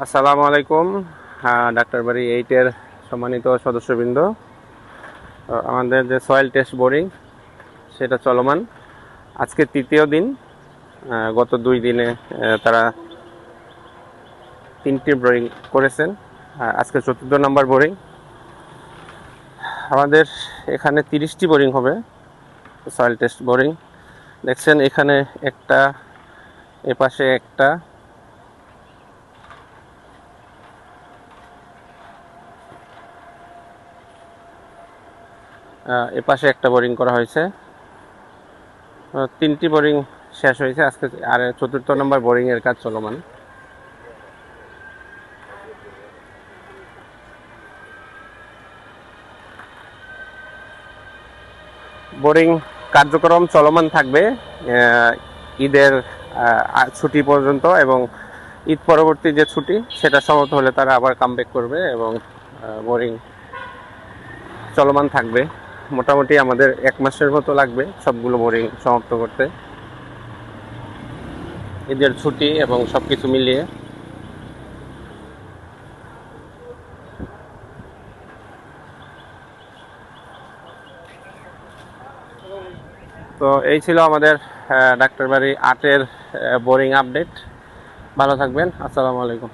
আসসালামু আলাইকুম। ডাক্তার বাড়ি 8-এর সম্মানিত সদস্যবৃন্দ, আমাদের যে সয়েল টেস্ট বোরিং সেটা চলমান। আজকে তৃতীয় দিন। গত 2 দিনে তারা 3টি বোরিং করেছেন। আজকে 4র্থ নাম্বার বোরিং। আমাদের এখানে 30টি বোরিং হবে, সয়েল টেস্ট বোরিং। দেখছেন এখানে একটা, এপাশে একটা, এপাশে একটা বোরিং করা হয়েছে। 3টি বোরিং শেষ হয়েছে আজকে, আর 4র্থ নম্বর বোরিং এর কাজ চলমান। বোরিং কার্যক্রম চলমান থাকবে ঈদের ছুটি পর্যন্ত, এবং ঈদ পরবর্তী যে ছুটি সেটা সমাপ্ত হলে তারা আবার কামব্যাক করবে এবং বোরিং চলমান থাকবে। মোটামুটি আমাদের 1 মাসের মতো লাগবে সবগুলো বোরিং সমাপ্ত করতে, ঈদের ছুটি এবং সবকিছু মিলিয়ে। তো এই ছিল আমাদের ডাক্তার বাড়ি 8-এর বোরিং আপডেট। ভালো থাকবেন। আসসালামু আলাইকুম।